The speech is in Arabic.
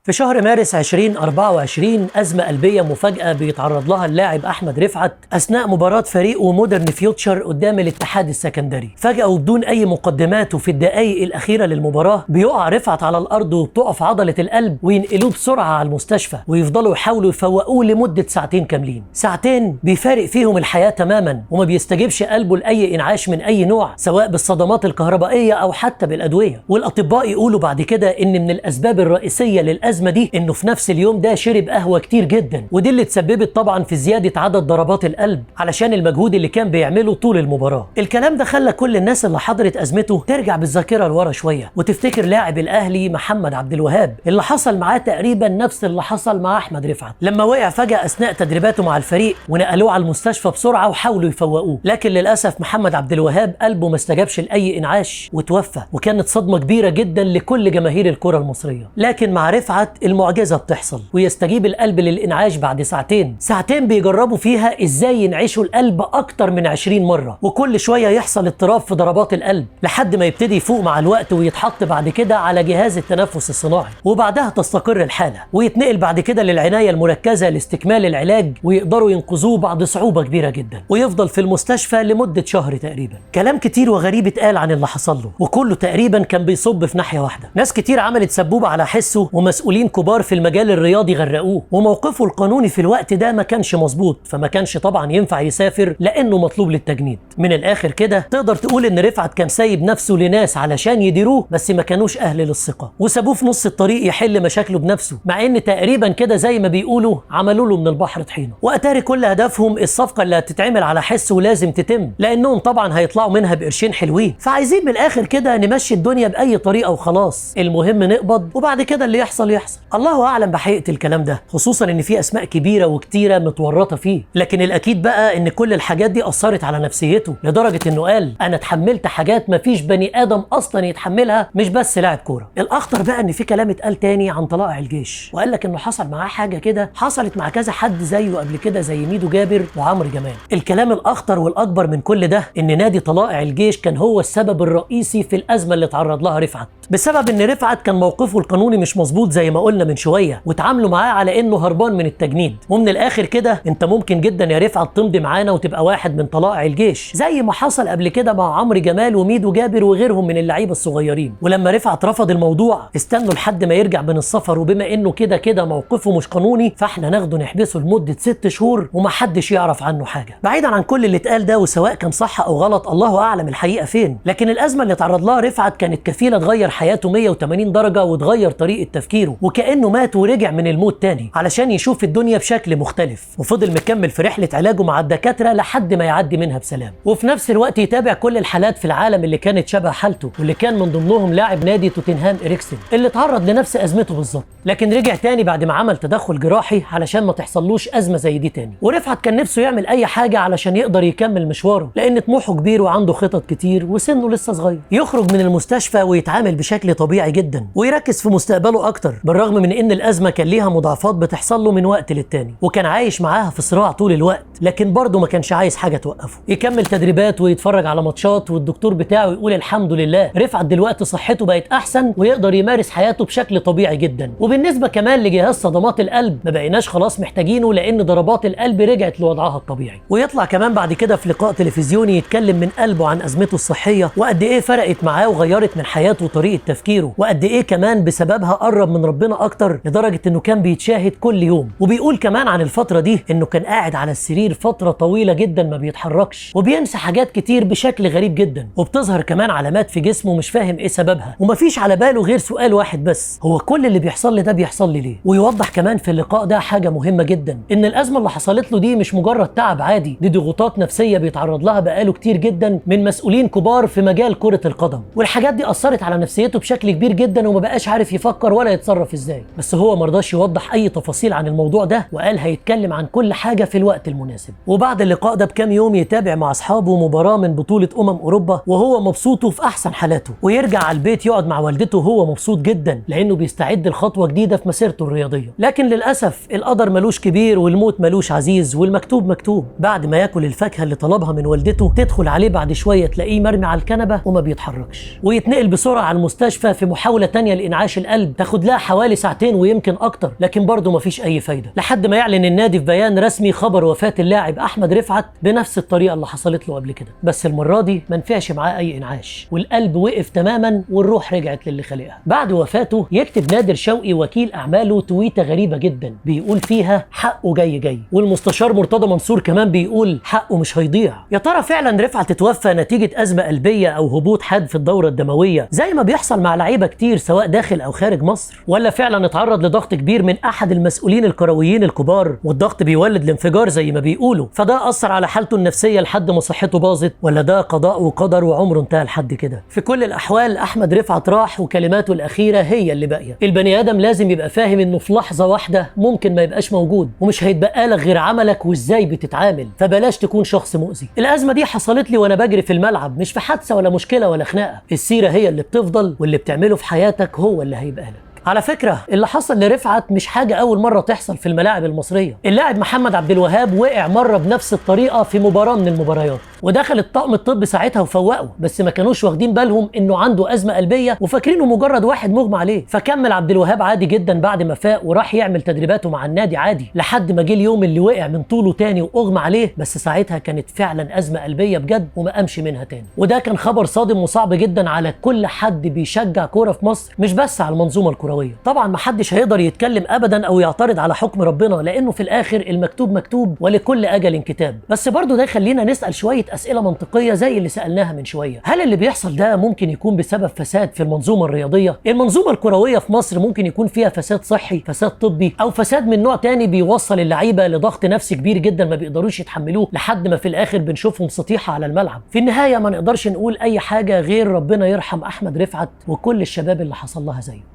في شهر مارس 2024 أزمة قلبية مفاجئة بيتعرض لها اللاعب أحمد رفعت أثناء مباراة فريقه مودرن فيوتشر قدام الاتحاد السكندري. فجأة وبدون أي مقدمات وفي الدقايق الأخيرة للمباراة بيقع رفعت على الأرض وبتقف عضلة القلب وينقلوه بسرعة على المستشفى ويفضلوا يحاولوا يفوقوه لمدة ساعتين كاملين. ساعتين بيفارق فيهم الحياة تماما وما بيستجيبش قلبه لأي إنعاش من أي نوع، سواء بالصدمات الكهربائية أو حتى بالأدوية. والأطباء يقولوا بعد كده إن من الأسباب الرئيسية للأزمة دي انه في نفس اليوم ده شرب قهوه كتير جدا، ودي اللي تسببت طبعا في زياده عدد ضربات القلب علشان المجهود اللي كان بيعمله طول المباراه. الكلام ده خلى كل الناس اللي حضرت ازمته ترجع بالذاكره لورا شويه وتفتكر لاعب الاهلي محمد عبد الوهاب اللي حصل معاه تقريبا نفس اللي حصل مع احمد رفعت لما وقع فجاه اثناء تدريباته مع الفريق ونقلوه على المستشفى بسرعه وحاولوا يفوقوه. لكن للاسف محمد عبد الوهاب قلبه ما استجابش لاي انعاش وتوفى، وكانت صدمه كبيره جدا لكل جماهير الكره المصريه. لكن مع رفعت المعجزة بتحصل ويستجيب القلب للإنعاش بعد ساعتين بيجربوا فيها إزاي ينعشوا القلب أكتر من 20 مرة، وكل شوية يحصل اضطراب في ضربات القلب لحد ما يبتدي يفوق مع الوقت ويتحط بعد كده على جهاز التنفس الصناعي، وبعدها تستقر الحالة ويتنقل بعد كده للعناية المركزة لاستكمال العلاج ويقدروا ينقذوه بعد صعوبة كبيرة جدا، ويفضل في المستشفى لمدة شهر تقريبا. كلام كتير وغريب اتقال عن اللي حصل له وكله تقريبا كان بيصب في ناحية واحدة. ناس كتير عملت سبوبة على حسه ومسؤولين كبار في المجال الرياضي غرقوه، وموقفه القانوني في الوقت ده ما كانش مظبوط، فما كانش طبعا ينفع يسافر لانه مطلوب للتجنيد. من الاخر كده تقدر تقول ان رفعت كان سايب نفسه لناس علشان يديروه بس ما كانوش اهل للثقه، وسابوه في نص الطريق يحل مشاكله بنفسه، مع ان تقريبا كده زي ما بيقولوا عملوا له من البحر طحينه. واتاري كل هدفهم الصفقه اللي هتتعمل على حس ولازم تتم، لانهم طبعا هيطلعوا منها بقرشين حلوين، فعايزين من الاخر كده نمشي الدنيا باي طريقه وخلاص، المهم نقبض وبعد كده اللي يحصل يحصل. الله اعلم بحقيقه الكلام ده، خصوصا ان في اسماء كبيره وكتيره متورطه فيه. لكن الاكيد بقى ان كل الحاجات دي اثرت على نفسيته لدرجه انه قال انا اتحملت حاجات مفيش بني ادم اصلا يتحملها، مش بس لاعب كوره. الاخطر بقى ان في كلام اتقال تاني عن طلائع الجيش، وقال لك انه حصل معاه حاجه كده حصلت مع كذا حد زيه قبل كده زي ميدو جابر وعمرو جمال. الكلام الاخطر والاكبر من كل ده ان نادي طلائع الجيش كان هو السبب الرئيسي في الازمه اللي اتعرض لها رفعت، بسبب ان رفعت كان موقفه القانوني مش مظبوط زي ما قلنا من شويه، واتعاملوا معاه على انه هربان من التجنيد. ومن الاخر كده انت ممكن جدا يا رفعت تمضي معانا وتبقى واحد من طلائع الجيش زي ما حصل قبل كده مع عمرو جمال وميدو جابر وغيرهم من اللعيبه الصغيرين. ولما رفعت رفض الموضوع استنوا لحد ما يرجع من السفر، وبما انه كده موقفه مش قانوني فاحنا ناخده نحبسه لمده 6 شهور ومحدش يعرف عنه حاجه. بعيدا عن كل اللي اتقال ده وسواء كان صح او غلط الله اعلم الحقيقه فين، لكن الازمه اللي اتعرض لها رفعت كانت كفيله تغير حياته 180 درجه وتغير طريقه تفكيره، وكانه مات ورجع من الموت تاني علشان يشوف الدنيا بشكل مختلف، وفضل مكمل في رحله علاجه مع الدكاتره لحد ما يعدي منها بسلام، وفي نفس الوقت يتابع كل الحالات في العالم اللي كانت شبه حالته، واللي كان من ضمنهم لاعب نادي توتنهام إريكسن اللي اتعرض لنفس ازمته بالظبط، لكن رجع تاني بعد ما عمل تدخل جراحي علشان ما تحصلوش ازمه زي دي تاني. ورفعت كان نفسه يعمل اي حاجه علشان يقدر يكمل مشواره، لان طموحه كبير وعنده خطط كتير وسنه لسه صغير، يخرج من المستشفى ويتعامل بشكل طبيعي جدا ويركز في مستقبله اكتر، بالرغم من ان الازمه كان ليها مضاعفات بتحصل له من وقت للتاني، وكان عايش معاها في صراع طول الوقت، لكن برضه ما كانش عايز حاجه توقفه، يكمل تدريبات ويتفرج على ماتشات والدكتور بتاعه يقول الحمد لله رفعت دلوقتي صحته بقت احسن ويقدر يمارس حياته بشكل طبيعي جدا. وبالنسبه كمان لجهاز صدمات القلب ما بقيناش خلاص محتاجينه لان ضربات القلب رجعت لوضعها الطبيعي. ويطلع كمان بعد كده في لقاء تلفزيوني يتكلم من قلبه عن ازمته الصحيه وقد ايه فرقت معاه وغيرت من حياته وطريقه تفكيره، وقد ايه كمان بسببها قرب من ربنا اكتر لدرجه انه كان بيتشاهد كل يوم. وبيقول كمان عن الفتره دي انه كان قاعد على السرير فتره طويله جدا ما بيتحركش وبينسى حاجات كتير بشكل غريب جدا، وبتظهر كمان علامات في جسمه مش فاهم ايه سببها، ومفيش على باله غير سؤال واحد بس، هو كل اللي بيحصل لي ده بيحصل لي ليه؟ ويوضح كمان في اللقاء ده حاجه مهمه جدا، ان الازمه اللي حصلت له دي مش مجرد تعب عادي، دي ضغوطات نفسيه بيتعرض لها بقاله كتير جدا من مسؤولين كبار في مجال كره القدم، والحاجات دي اثرت على نفسيته بشكل كبير جدا وما بقاش عارف يفكر ولا يتصرف ازاي. بس هو مرضاش يوضح اي تفاصيل عن الموضوع ده، وقال هيتكلم عن كل حاجه في الوقت المناسب. وبعد اللقاء ده بكام يوم يتابع مع اصحابه مباراه من بطوله اوروبا وهو مبسوط وفي احسن حالاته، ويرجع على البيت يقعد مع والدته وهو مبسوط جدا لانه بيستعد لخطوه جديده في مسيرته الرياضيه. لكن للاسف القدر ملوش كبير والموت ملوش عزيز، والمكتوب مكتوب. بعد ما ياكل الفاكهه اللي طلبها من والدته تدخل عليه بعد شويه تلاقيه مرمي على الكنبه وما بيتحركش، ويتنقل بسرعه على المستشفى في محاوله تانية لانعاش القلب تاخد لها حوالي ساعتين ويمكن اكتر، لكن برضه مفيش اي فايده، لحد ما يعلن النادي في بيان رسمي خبر وفاه اللاعب احمد رفعت بنفس الطريقه اللي حصلت له قبل كده، بس المره دي ما نفعش معاه اي انعاش والقلب وقف تماما والروح رجعت للي خلقها. بعد وفاته يكتب نادر شوقي وكيل اعماله تويته غريبه جدا بيقول فيها حقه جاي جاي، والمستشار مرتضى منصور كمان بيقول حقه مش هيضيع. يا ترى فعلا رفعت اتوفى نتيجه ازمه قلبيه او هبوط حاد في الدوره الدمويه زي ما بيحصل مع لعيبه كتير سواء داخل او خارج مصر، ولا فعلا اتعرض لضغط كبير من احد المسؤولين الكرويين الكبار والضغط بيولد الانفجار زي ما بيقولوا فده اثر على حالته النفسيه لحد ما صحته باظت، ولا ده قضاء وقدر وعمره انتهى لحد كده؟ في كل الاحوال احمد رفعت راح وكلماته الاخيره هي اللي باقيه. البني ادم لازم يبقى فاهم انه في لحظه واحده ممكن ما يبقاش موجود ومش هيتبقى لك غير عملك وازاي بتتعامل، فبلاش تكون شخص مؤذي. الازمه دي حصلت لي وانا بجري في الملعب، مش في حادثه ولا مشكله ولا خناقه، السيره هي اللي بتفضل واللي بتعمله في حياتك هو اللي هيبقى لك. على فكرة اللي حصل لرفعت مش حاجة أول مرة تحصل في الملاعب المصرية، اللاعب محمد عبد الوهاب وقع مرة بنفس الطريقة في مباراة من المباريات ودخل الطاقم الطبي ساعتها وفوقه، بس ما كانوش واخدين بالهم إنه عنده أزمة قلبية وفاكرينه مجرد واحد مغمى عليه، فكمل عبد الوهاب عادي جدا بعد ما فاق وراح يعمل تدريباته مع النادي عادي لحد ما جه اليوم اللي وقع من طوله تاني وأغمى عليه، بس ساعتها كانت فعلا أزمة قلبية بجد وما قامش منها تاني. وده كان خبر صادم وصعب جدا على كل حد بيشجع كورة في مصر، مش بس على المنظومة الكروية. طبعا محدش هيقدر يتكلم ابدا او يعترض على حكم ربنا لانه في الاخر المكتوب مكتوب ولكل اجل كتاب، بس برضه ده يخلينا نسال شويه اسئله منطقيه زي اللي سالناها من شويه. هل اللي بيحصل ده ممكن يكون بسبب فساد في المنظومه الرياضيه؟ المنظومه الكرويه في مصر ممكن يكون فيها فساد صحي، فساد طبي، او فساد من نوع تاني بيوصل اللعيبه لضغط نفسي كبير جدا ما بيقدروش يتحملوه لحد ما في الاخر بنشوفهم سطيحه على الملعب. في النهايه ما نقدرش نقول اي حاجه غير ربنا يرحم احمد رفعت وكل الشباب اللي حصل لها زيه.